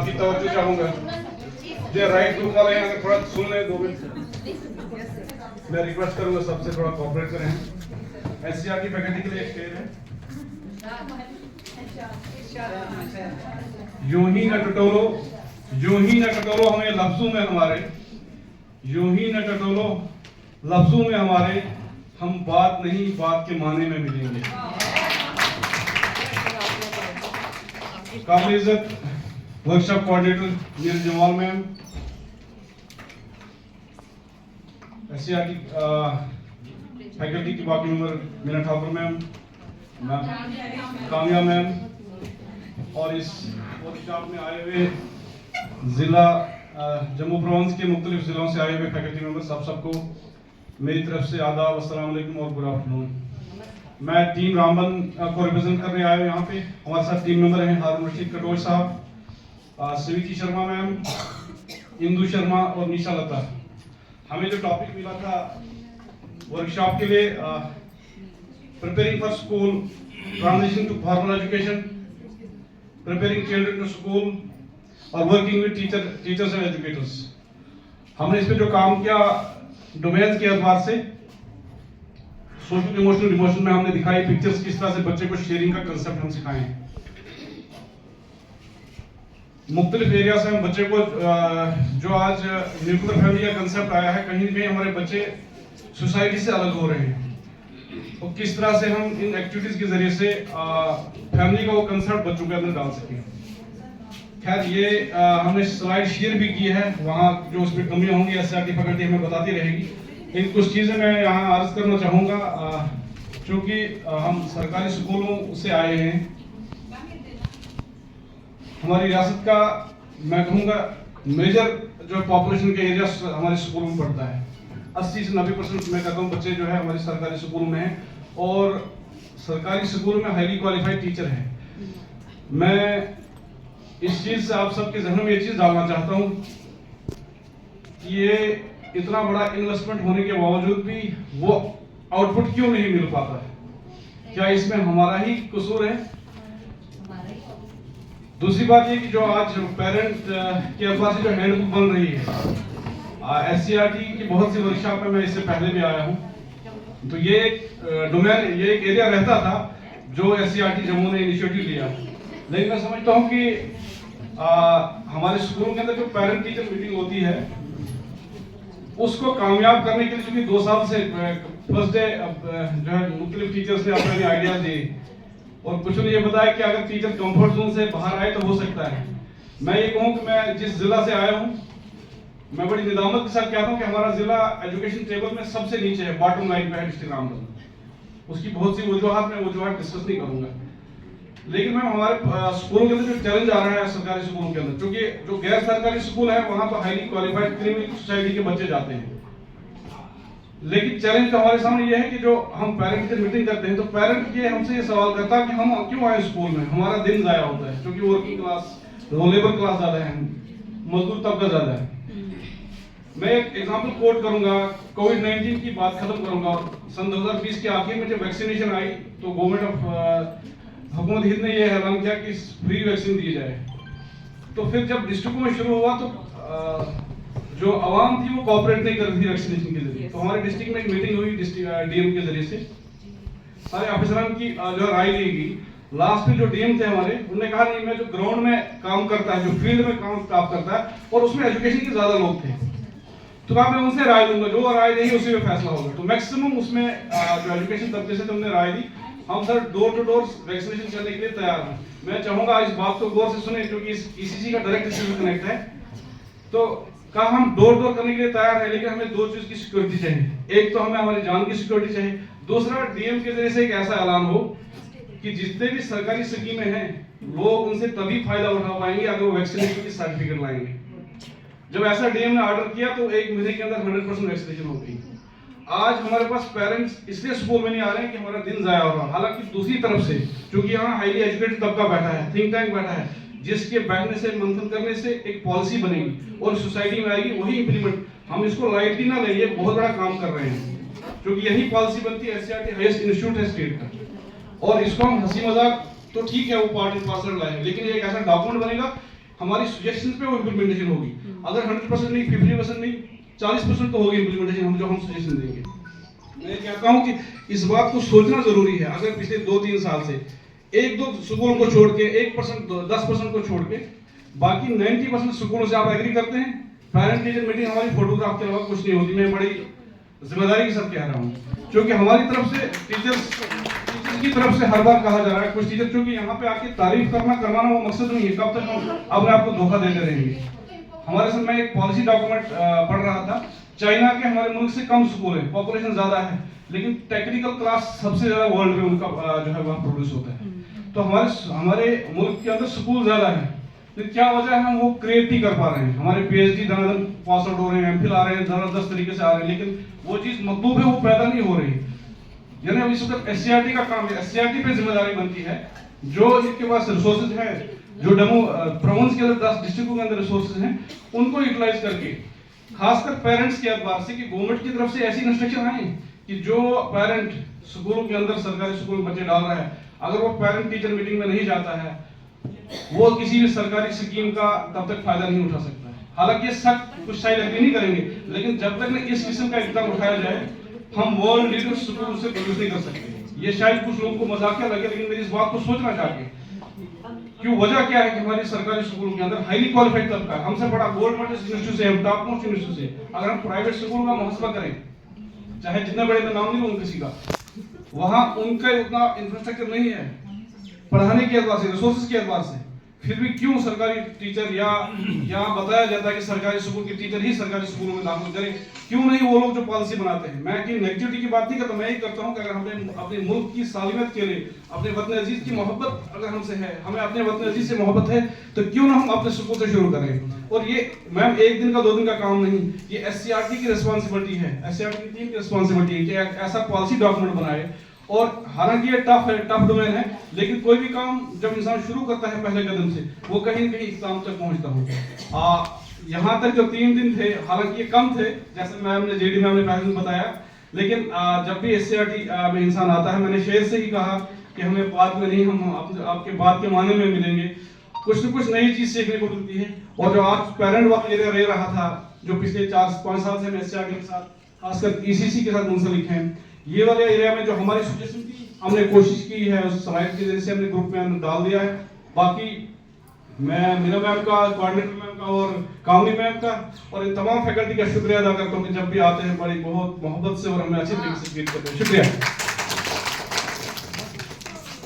आपकी तवज्जो चाहूंगा। जो राइट ग्रुप वाले हैं अगर थोड़ा सुन लें 2 मिनट, मैं रिक्वेस्ट करूंगा सबसे थोड़ा कोऑपरेट करें। एससीआर की फैकल्टी के लिए एक शेर है, यूं ही न टटोलो, यूं ही न टटोलो हमें लफ्जों में हमारे, यूं ही न टटोलो लफ्जों में हमारे, हम बात नहीं बात के माने में मिलेंगे। काबिल इज्जत workshop coordinator Neeraj Jamal ma'am, SCR की फैकल्टी की बाकी member Meena Thakur ma'am, कामया ma'am, और इस वर्कशॉप में आए हुए जिला जम्मू प्रोविंस के मुख्तलिफ जिलों से आए हुए फैकल्टी मेंबर्स, आप सबको मेरी तरफ से आदाब, अस्सलाम वालेकुम और गुड आफ्टरनून। मैं टीम रामबन को रिप्रेजेंट करने आया हूँ यहाँ पे। हमारे साथ टीम मेंबर हैं हारून रशीद कटोच साहब, स्वीति शर्मा मैम, इंदु शर्मा और निशा लता। हमें जो टॉपिक मिला था वर्कशॉप के लिए, preparing for school transition to formal education, preparing children to school और working with teachers and educators. हमने इस पे जो काम किया डोमेन्स के एतबार से, सोशल इमोशनल डिमोशन में हमने दिखाई पिक्चर्स, किस तरह से बच्चे को शेयरिंग का कंसेप्ट हम सिखाएं। मुख्तलिफ एरिया से हम बच्चे को जो आज न्यूक्लियर फैमिली का कंसेप्ट आया है, कहीं भी हमारे बच्चे सोसाइटी से अलग हो रहे हैं, तो किस तरह से हम इन एक्टिविटीज के जरिए से फैमिली का वो कंसेप्ट बच्चों के अंदर डाल सकें। खैर ये हमने स्लाइड शेयर भी की है, वहाँ जो उस पर कमियाँ होंगी एससीआर की फैकल्टी हमें बताती रहेगी। इन कुछ चीज़ें मैं यहाँ अर्ज करना चाहूँगा, क्योंकि हम सरकारी स्कूलों से आए हैं। हमारी रियासत का मैं कहूँगा मेजर जो पॉपुलेशन के एरिया हमारे स्कूलों में पड़ता है, 80 से 90% मैं कहता हूँ बच्चे जो है हमारे सरकारी स्कूलों में हैं, और सरकारी स्कूलों में हाईली क्वालिफाइड टीचर हैं। मैं इस चीज़ से आप सबके जहनों में ये चीज़ डालना चाहता हूँ कि ये इतना बड़ा इन्वेस्टमेंट होने के बावजूद भी वो आउटपुट क्यों नहीं मिल पाता है? क्या इसमें हमारा ही कसूर है? दूसरी बात ये कि जो आज पेरेंट के अखबार से जो हैंडबुक बन रही है, एससीआरटी की बहुत सी वर्कशॉप में मैं इससे पहले भी आया हूँ, तो ये एक डोमेन, ये एक एरिया रहता था जो एससीआरटी जम्मू ने इनिशिएटिव लिया। लेकिन मैं समझता हूँ कि हमारे स्कूलों के अंदर जो पेरेंट टीचर मीटिंग होती है उसको कामयाब करने के लिए, क्योंकि 2 साल से फर्स्ट डे जो है मुख्तलिफ टीचर्स ने अपने आइडियाज दिए और कुछ ने ये बताया कि अगर टीचर कंफर्ट जोन से बाहर आए तो हो सकता है। मैं ये कहूँ कि मैं जिस जिला से आया हूँ, मैं बड़ी निदामत के साथ कहता हूँ कि हमारा जिला एजुकेशन टेबल में सबसे नीचे है, बॉटम लाइन पे है डिस्ट्रिक्ट रामबन। उसकी बहुत सी वजूहत, मैं वजूहत डिस्कस नहीं करूंगा। लेकिन मैम हमारे स्कूलों के अंदर जो चैलेंज आ रहा है सरकारी स्कूलों के अंदर, क्योंकि जो गैर सरकारी स्कूल है वहां तो हाईली क्वालिफाइड क्रिमिनल सोसाइटी के बच्चे जाते हैं, लेकिन चैलेंज तो हमारे सामने ये है कि जो हम पेरेंट टीचर मीटिंग करते हैं तो पेरेंट ये हमसे ये सवाल करता है कि हम क्यों आए स्कूल में, हमारा दिन जाया होता है, क्योंकि वर्किंग क्लास, लेबर क्लास ज्यादा है, मजदूर तबका ज्यादा है। मैं एक एग्जांपल कोट करूंगा, कोविड-19 की बात खत्म करूंगा, और सन 2020 के आखिर में जब वैक्सीनेशन आई तो गवर्नमेंट ऑफ हुकूमत हिंद ने यह ऐलान किया कि फ्री वैक्सीन दी जाए। तो फिर जब डिस्ट्रिक्टों में शुरू हुआ तो जो आवाम थी वो कोऑपरेट नहीं कर रही थी वैक्सीनेशन के जरिए, तो हमारे डिस्ट्रिक्ट में एक मीटिंग हुई डिस्ट्रिक्ट डीएम के जरिए से, सारे ऑफिसरान की जो राय ली गई। लास्ट में जो डीएम थे हमारे, उन्होंने कहा नहीं, मैं जो ग्राउंड में काम करता है, जो फील्ड में काम स्टाफ करता है और उसमें एजुकेशन के ज्यादा लोग थे, तो मैं उनसे राय लूंगा, जो राय देंगे उसी में फैसला होगा। तो मैक्सिमम उसमें जो एजुकेशन तबके से तुमने राय दी, हम sir door to door vaccination करने के लिए तैयार हैं। मैं चाहूंगा इस बात को गौर से सुने, क्योंकि इस ईसीसी का डायरेक्ट इससे कनेक्ट है। तो कहा हम डोर टू डोर करने के लिए तैयार हैं, लेकिन हमें 2 चीज की सिक्योरिटी चाहिए। एक तो हमें हमारी जान की सिक्योरिटी चाहिए, दूसरा डीएम के जरिए से एक ऐसा ऐलान हो कि जितने भी सरकारी स्कीमें हैं लोग उनसे तभी फायदा उठा पाएंगे अगर वो वैक्सीनेशन की सर्टिफिकेट लाएंगे। जब ऐसा डीएम ने ऑर्डर किया तो 1 महीने के अंदर 100% वैक्सीनेशन हो गई। आज हमारे पास पेरेंट्स इसलिए स्कूल में नहीं आ रहे हैं कि हमारा दिन जाया हो रहा है। हालांकि दूसरी तरफ से क्योंकि यहाँ हाईली एजुकेटेड तबका बैठा है, थिंक टैंक बैठा है, जिसके बैठने से मंथन करने से एक पॉलिसी बनेगी और सोसाइटी में आएगी, वही इंप्लीमेंट। हम इसको लाइटली ना लें, ये बहुत बड़ा काम कर रहे हैं, क्योंकि यही पॉलिसी बनती है। एससीआरटी हाईएस्ट इंस्टीट्यूट है स्टेट का, और इसको हम हंसी मजाक तो ठीक है वो पार्ट एंड पार्सल लाए, लेकिन एक ऐसा डॉक्यूमेंट बनेगा हमारी सजेशन पे वो इम्प्लीमेंटेशन होगी। अगर 100% नहीं, 50% नहीं, 40% तो होगी इम्प्लीमेंटेशन हम जो हम सजेशन देंगे। मैं कहता हूँ कि इस बात को सोचना जरूरी है। अगर पिछले 2-3 साल से 1-2 स्कूलों को छोड़ के 1%, 10% को छोड़ के बाकी 90% स्कूलों से आप एग्री करते हैं, पेरेंट टीचर मीटिंग हमारी फोटोग्राफ के अलावा कुछ नहीं होती। मैं बड़ी जिम्मेदारी के साथ कह रहा हूँ, क्योंकि हमारी तरफ से टीचर्स की तरफ से हर बार कहा जा रहा है, कुछ टीचर क्योंकि यहाँ पे आके तारीफ करवाना वो मकसद नहीं है। कब तक हम अपने आप को धोखा देते रहेंगे। हमारे साथ मैं एक पॉलिसी डॉक्यूमेंट पढ़ रहा था, चाइना के हमारे मुल्क से कम स्कूल है, पॉपुलेशन ज्यादा है, लेकिन टेक्निकल क्लास सबसे ज्यादा वर्ल्ड में उनका जो है वह प्रोड्यूस होता है। तो हमारे मुल्क के अंदर स्कूल ज्यादा है, तो क्या वजह है हम वो क्रिएट नहीं कर पा रहे हैं। हमारे पीएचडी धनाधन पास आउट हो रहे हैं, एमफिल आ रहे हैं, जबरदस्त तरीके से आ रहे हैं, लेकिन वो चीज मतलूब है वो पैदा नहीं हो रही। यानी इस वक्त एससीईआरटी का काम है, एससीईआरटी पे जिम्मेदारी बनती है, जो इनके पास रिसोर्सेज है, जो डेमो प्रोविंस के अंदर 10 डिस्ट्रिक्टों के अंदर रिसोर्सेज हैं, उनको यूटिलाइज करके खासकर पेरेंट्स के एतबार से कि गवर्नमेंट की तरफ से ऐसी इंस्ट्रक्शन आए कि जो पेरेंट स्कूलों के अंदर सरकारी स्कूल में बच्चे डाल रहा है, अगर वो पेरेंट टीचर मीटिंग में नहीं जाता है, वो किसी भी सरकारी स्कीम का तब तक फायदा नहीं उठा सकता है। हालांकि सख्त कुछ साइड एग्री नहीं करेंगे, लेकिन जब तक इस किस्म का इकदाम उठाया जाए, हम वर्ल्ड लीडर स्कूल से प्रोड्यूस नहीं कर सकते। ये शायद कुछ लोगों को मजाकिया लगे, लेकिन मेरी इस बात को सोचना चाहिए। क्यों, वजह क्या है कि हमारे सरकारी स्कूलों के अंदर हाईली क्वालिफाइड तबका है, हमसे बड़ा गोल्ड मेडल यूनिवर्सिटी से, टॉप मोस्ट यूनिवर्सिटी से। अगर हम प्राइवेट स्कूल का मुहासबा करें, चाहे जितने बड़े मैं नाम नहीं लूंगा किसी का, वहां उनका उतना इंफ्रास्ट्रक्चर नहीं है पढ़ाने के एतबार से, रिसोर्सेज के एतबार से। फिर भी क्यों सरकारी टीचर या बताया जाता है कि सरकारी स्कूल के टीचर ही सरकारी स्कूलों में दाखिल करें, क्यों नहीं वो लोग जो पॉलिसी बनाते हैं। मैं कि नेगेटिविटी की बात नहीं करता, मैं ही करता हूं कि अगर हमें अपने मुल्क की सालियत के लिए, अपने वतन अजीज की मोहब्बत अगर हमसे है, हमें अपने वतन अजीज से मोहब्बत है, तो क्यों ना हम अपने स्कूल से शुरू करें। और ये मैम 1 दिन का 2 दिन का काम नहीं, ये एससीईआरटी की रिस्पॉन्सिबिलिटी है, एससीईआरटी की टीम की रिस्पॉन्सिबिलिटी है कि ऐसा पॉलिसी डॉक्यूमेंट बनाए। और हालांकि ये टफ है, टफ डोमेन है, लेकिन कोई भी काम जब इंसान शुरू करता है पहले कदम से, वो कहीं न कहीं इख्तिताम तक पहुंचता हो। यहाँ तक जो 3 दिन थे, हालांकि ये कम थे, जैसे मैम ने जेडी मैम ने पहले बताया, लेकिन जब भी एससीईआरटी में इंसान आता है, मैंने शेर से ही कहा कि हमें बाद में नहीं, हम आपके बाद के माने में मिलेंगे, कुछ न कुछ नई चीज सीखने को मिलती है। और जो आज पेरेंट वाला एरिया रह रहा था, जो पिछले 4-5 साल से एससीईआरटी के साथ, खासकर ईसीसी के साथ मुंसलिक हैं, ये वाले एरिया में जो हमारी सजेशन थी, हमने कोशिश की है, उस सलाइड की वजह से हमने ग्रुप में डाल दिया है। बाकी मैं मीना मैम का, कोऑर्डिनेटर मैम का और कामनी मैम का और इन तमाम फैकल्टी का शुक्रिया अदा करता हूँ कि जब भी आते हैं बड़ी बहुत मोहब्बत से और हमें अच्छे तरीके से ट्रीट करते हैं। शुक्रिया।